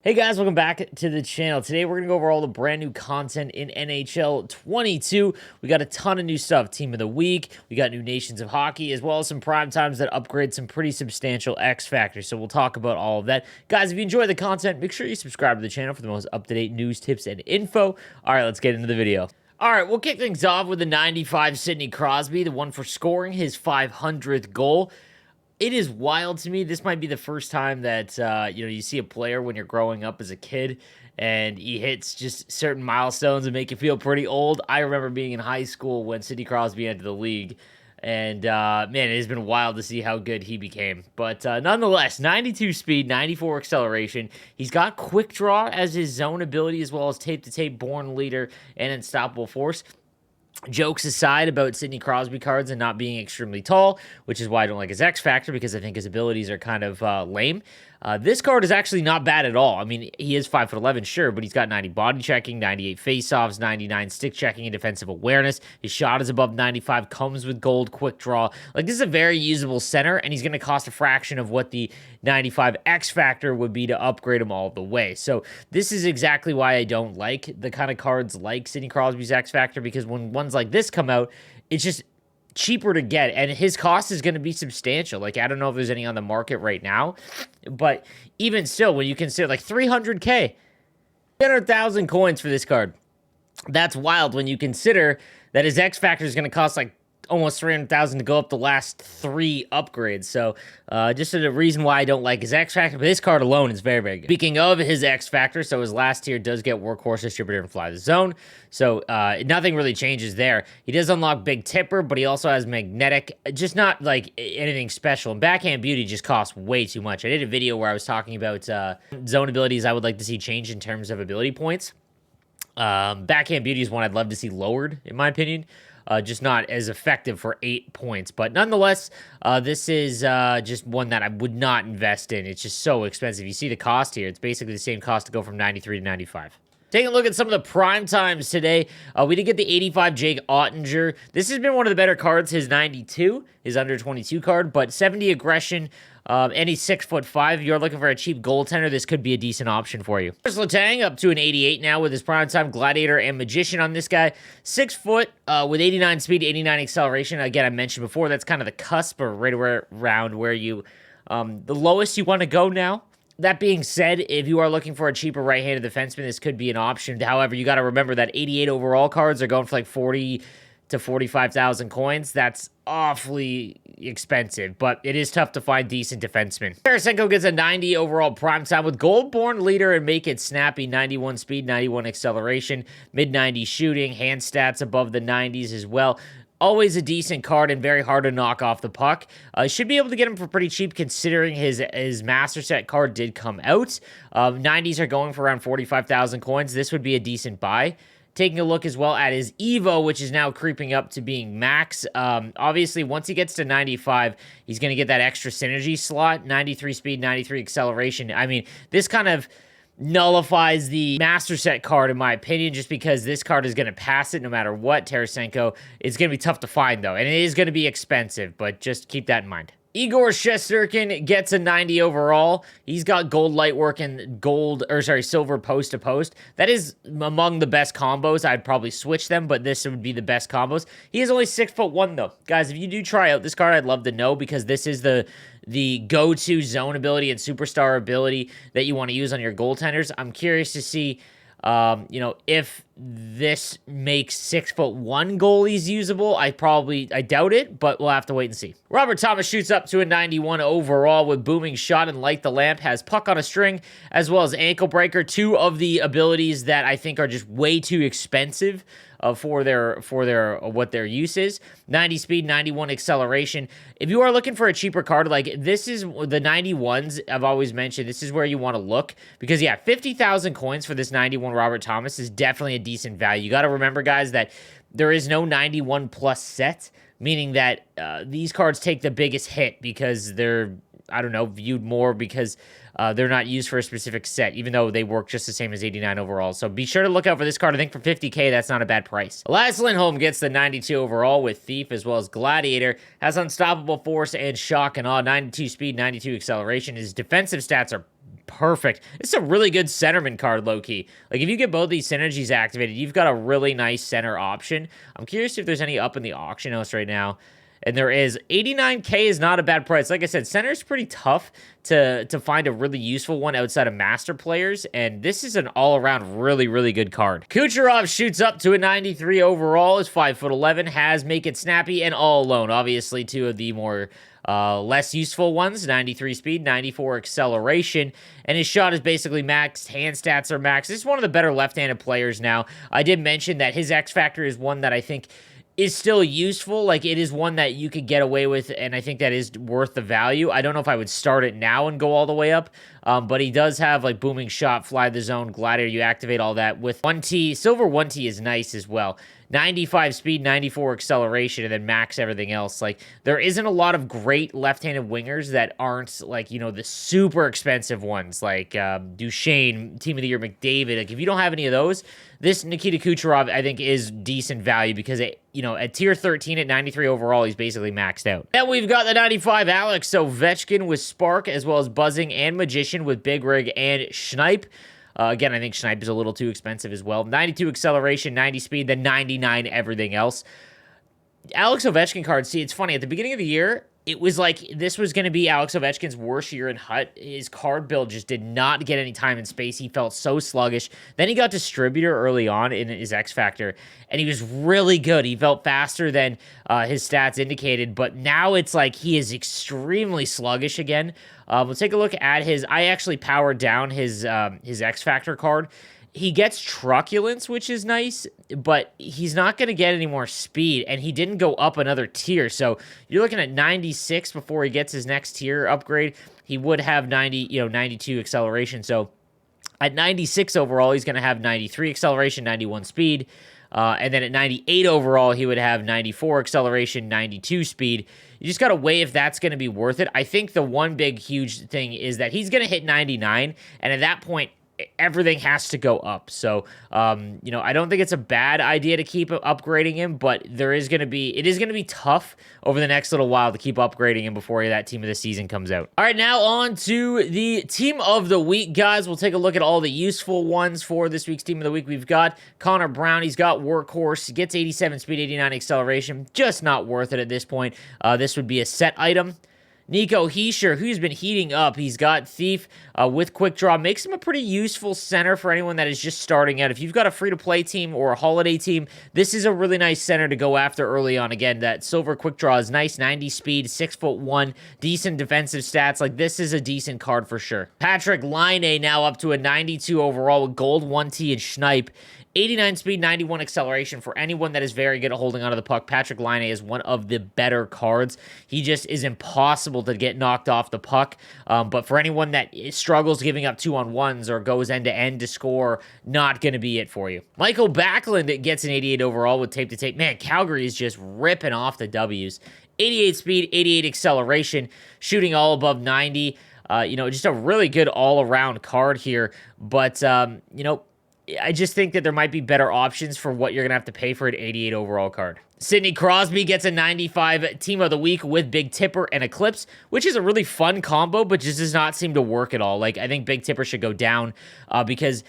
Hey guys, welcome back to the channel. Today we're going to go over all the brand new content in NHL 22. We got a ton of new stuff. Team of the Week, we got new Nations of Hockey, as well as some prime times that upgrade some pretty substantial X factors. So we'll talk about all of that. Guys, if you enjoy the content, make sure you subscribe to the channel for the most up-to-date news, tips, and info. All right, let's get into the video. All right, we'll kick things off with the 95 Sidney Crosby, the one for scoring his 500th goal. It is wild to me. This might be the first time that you see a player when you're growing up as a kid and he hits just certain milestones and make you feel pretty old. I remember being in high school when Sidney Crosby entered the league, and man, it has been wild to see how good he became. But nonetheless, 92 speed, 94 acceleration. He's got quick draw as his zone ability, as well as tape-to-tape born leader and unstoppable force. Jokes aside about Sidney Crosby cards and not being extremely tall, which is why I don't like his X Factor, because I think his abilities are kind of lame. This card is actually not bad at all. I mean, he is 5'11", sure, but he's got 90 body checking, 98 faceoffs, 99 stick checking, and defensive awareness. His shot is above 95, comes with gold, quick draw. Like, this is a very usable center, and he's going to cost a fraction of what the 95 X Factor would be to upgrade him all the way. So this is exactly why I don't like the kind of cards like Sidney Crosby's X Factor, because when ones like this come out, it's just cheaper to get, and his cost is going to be substantial. Like, I don't know if there's any on the market right now, but even still, when you consider like 300K, 300,000 coins for this card, that's wild when you consider that his X Factor is going to cost like almost 300,000 to go up the last 3 upgrades. So just a reason why I don't like his X Factor, but this card alone is very, very good. Speaking of his X Factor, so his last tier does get Workhorse, Distributor, and Fly the Zone. So nothing really changes there. He does unlock Big Tipper, but he also has Magnetic, just not like anything special. And Backhand Beauty just costs way too much. I did a video where I was talking about zone abilities I would like to see change in terms of ability points. Backhand Beauty is one I'd love to see lowered, in my opinion. Just not as effective for 8 points. But nonetheless, this is just one that I would not invest in. It's just so expensive. You see the cost here. It's basically the same cost to go from 93 to 95. Taking a look at some of the prime times today, we did get the 85 Jake Oettinger. This has been one of the better cards, his 92, his under 22 card, but 70 aggression, and he's 6'5". If you're looking for a cheap goaltender, this could be a decent option for you. KRIS Letang up to an 88 now with his prime time Gladiator and Magician on this guy. 6 foot with 89 speed, 89 acceleration. Again, I mentioned before, that's kind of the cusp or right around where you, the lowest you want to go now. That being said, if you are looking for a cheaper right-handed defenseman, this could be an option. However, you got to remember that 88 overall cards are going for like 40 to 45,000 coins. That's awfully expensive, but it is tough to find decent defensemen. Tarasenko gets a 90 overall prime time with Gold-born leader and make it snappy. 91 speed, 91 acceleration, mid-90 shooting, hand stats above the 90s as well. Always a decent card and very hard to knock off the puck. Should be able to get him for pretty cheap considering his Master Set card did come out. 90s are going for around 45,000 coins. This would be a decent buy. Taking a look as well at his Evo, which is now creeping up to being max. Obviously, once he gets to 95, he's going to get that extra synergy slot. 93 speed, 93 acceleration. I mean, this kind of nullifies the Master Set card, in my opinion, just because this card is going to pass it no matter what. Tarasenko, it's going to be tough to find, though, and it is going to be expensive, but just keep that in mind. IGOR Shesterkin gets a 90 overall. He's got gold light work and silver post to post. That is among the best combos. I'd probably switch them, but this would be the best combos. He is only 6'1", though. Guys, if you do try out this card, I'd love to know, because this is the go-to zone ability and superstar ability that you want to use on your goaltenders. I'm curious to see if this makes 6'1" goalies usable. I doubt it, but we'll have to wait and see. Robert Thomas shoots up to a 91 overall with booming shot and light the lamp, has puck on a string, as well as ankle breaker, 2 of the abilities that I think are just way too expensive for what their use is. 90 speed, 91 acceleration. If you are looking for a cheaper card, like this is the 91s I've always mentioned, this is where you want to look, because yeah, 50,000 coins for this 91 Robert Thomas is definitely a decent value. You got to remember, guys, that there is no 91 plus set, meaning that these cards take the biggest hit because they're, I don't know, viewed more because they're not used for a specific set, even though they work just the same as 89 overall. So be sure to look out for this card. I think for 50K, that's not a bad price. ELIAS LINDHOLM gets the 92 overall with Thief as well as Gladiator. Has unstoppable force and shock and awe. 92 speed, 92 acceleration. His defensive stats are perfect. It's a really good centerman card, low-key. Like, if you get both these synergies activated, you've got a really nice center option. I'm curious if there's any up in the auction house right now. And there is. 89K is not a bad price. Like I said, center is pretty tough to find a really useful one outside of master players, and this is an all-around really, really good card. Kucherov shoots up to a 93 overall, is 5'11", has Make It Snappy and All Alone. Obviously, two of the more less useful ones, 93 speed, 94 acceleration, and his shot is basically maxed, hand stats are maxed. This is one of the better left-handed players now. I did mention that his X Factor is one that I think is still useful. Like, it is one that you could get away with, and I think that is worth the value. I don't know if I would start it now and go all the way up, but he does have, like, Booming Shot, Fly the Zone, Glider. You activate all that with 1T. Silver 1T is nice as well. 95 speed, 94 acceleration, and then max everything else. Like, there isn't a lot of great left-handed wingers that aren't, like, you know, the super expensive ones, like Duchesne, Team of the Year McDavid. Like, if you don't have any of those, this Nikita Kucherov, I think, is decent value because, you know, at tier 13 at 93 overall, he's basically maxed out. Then we've got the 95 Alex OVECHKIN with Spark, as well as Buzzing and Magician with Big Rig and Schneip. Again, I think Schneip is a little too expensive as well. 92 acceleration, 90 speed, then 99 everything else. Alex Ovechkin card, see, it's funny. At the beginning of the year, it was like this was going to be Alex Ovechkin's worst year in HUT. His card build just did not get any time and space. He felt so sluggish. Then he got Distributor early on in his X Factor, and he was really good. He felt faster than his stats indicated, but now it's like he is extremely sluggish again. We'll take a look at his... I actually powered down his X Factor card. He gets Truculence, which is nice, but he's not going to get any more speed, and he didn't go up another tier. So you're looking at 96 before he gets his next tier upgrade. He would have 92 acceleration. So at 96 overall, he's going to have 93 acceleration, 91 speed. And then at 98 overall, he would have 94 acceleration, 92 speed. You just got to weigh if that's going to be worth it. I think the one big, huge thing is that he's going to hit 99, and at that point, everything has to go up. So, you know, I don't think it's a bad idea to keep upgrading him, but it is going to be tough over the next little while to keep upgrading him before that team of the season comes out. All right, now on to the team of the week, guys. We'll take a look at all the useful ones for this week's team of the week. We've got Connor Brown. He's got Workhorse. He gets 87 speed, 89 acceleration. Just not worth it at this point. This would be a set item. Nico Hischier, who's been heating up. He's got Thief with Quick Draw. Makes him a pretty useful center for anyone that is just starting out. If you've got a free-to-play team or a holiday team, this is a really nice center to go after early on. Again, that Silver Quick Draw is nice. 90 speed, 6'1", decent defensive stats. Like, this is a decent card for sure. Patrick Laine now up to a 92 overall with Gold 1T and Schneip. 89 speed, 91 acceleration. For anyone that is very good at holding onto the puck, Patrick Laine is one of the better cards. He just is impossible to get knocked off the puck. But for anyone that struggles giving up 2-on-1s or goes end-to-end to score, not going to be it for you. Michael Backlund gets an 88 overall with tape-to-tape. Man, Calgary is just ripping off the W's. 88 speed, 88 acceleration, shooting all above 90. You know, just a really good all-around card here. But, you know, I just think that there might be better options for what you're going to have to pay for an 88 overall card. Sidney Crosby gets a 95 team of the week with Big Tipper and Eclipse, which is a really fun combo, but just does not seem to work at all. Like, I think Big Tipper should go down because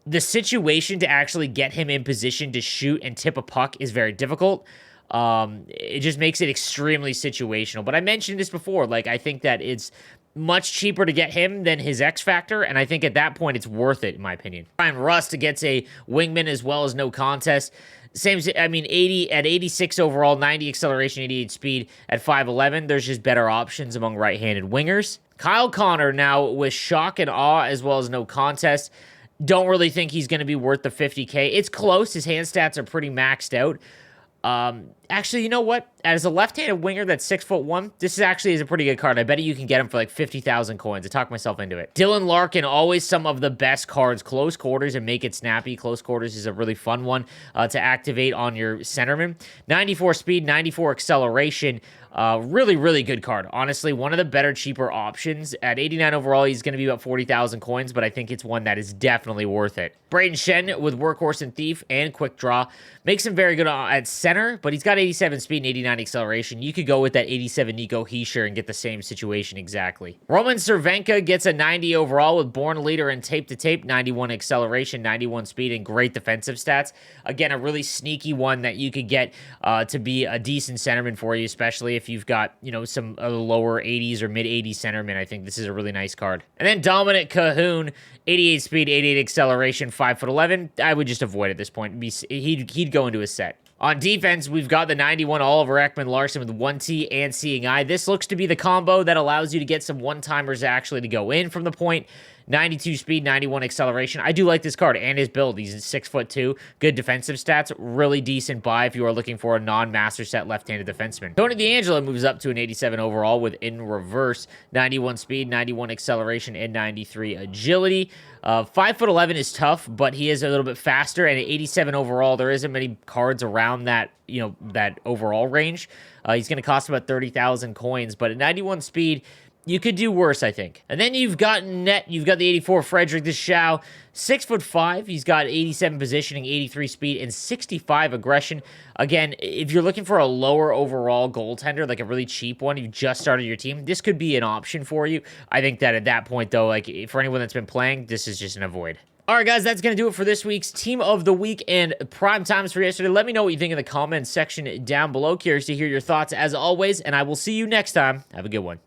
the situation to actually get him in position to shoot and tip a puck is very difficult. It just makes it extremely situational. But I mentioned this before. Like, I think that it's much cheaper to get him than his X Factor, and I think at that point it's worth it, in my opinion. Ryan Rust gets a wingman as well as no contest. Same, I mean, 80 at 86 overall, 90 acceleration, 88 speed at 5'11". There's just better options among right-handed wingers. Kyle Connor now with Shock and Awe as well as no contest. Don't really think he's going to be worth the 50K. It's close. His hand stats are pretty maxed out. Actually, you know what? As a left-handed winger that's 6'1", this is a pretty good card. I bet you can get him for like 50,000 coins. I talked myself into it. Dylan Larkin, always some of the best cards. Close quarters and Make It Snappy. Close quarters is a really fun one to activate on your centerman. 94 speed, 94 acceleration. Really, really good card. Honestly, one of the better, cheaper options. At 89 overall, he's going to be about 40,000 coins, but I think it's one that is definitely worth it. Brayden Schenn with Workhorse and Thief and Quick Draw. Makes him very good at center, but he's got 87 speed and 89 89 acceleration. You could go with that 87 Nico Hischier and get the same situation exactly. Roman Cervenka gets a 90 overall with Born Leader and Tape to Tape, 91 acceleration, 91 speed, and great defensive stats. Again, a really sneaky one that you could get to be a decent centerman for you, especially if you've got, you know, some lower 80s or mid 80s centerman. I think this is a really nice card. And then Dominic Cahoon, 88 speed, 88 acceleration, 5'11". I would just avoid at this point. He'd go into a set. On defense, we've got the 91 Oliver Ekman-Larsson with 1T and Seeing Eye. This looks to be the combo that allows you to get some one-timers actually to go in from the point. 92 speed, 91 acceleration. I do like this card and his build. He's 6'2", good defensive stats, really decent buy if you are looking for a non-master set left-handed defenseman. Tony DeAngelo moves up to an 87 overall with In Reverse, 91 speed, 91 acceleration, and 93 agility. 5'11" is tough, but he is a little bit faster, and at 87 overall, there isn't many cards around that, you know, that overall range. He's going to cost about 30,000 coins, but at 91 speed, you could do worse, I think. And then you've got you've got the 84 Frederick DICHOW, 6'5". He's got 87 positioning, 83 speed, and 65 aggression. Again, if you're looking for a lower overall goaltender, like a really cheap one, you've just started your team, this could be an option for you. I think that at that point, though, like for anyone that's been playing, this is just an avoid. All right, guys, that's going to do it for this week's Team of the Week and Prime Times for yesterday. Let me know what you think in the comments section down below. Curious to hear your thoughts as always, and I will see you next time. Have a good one.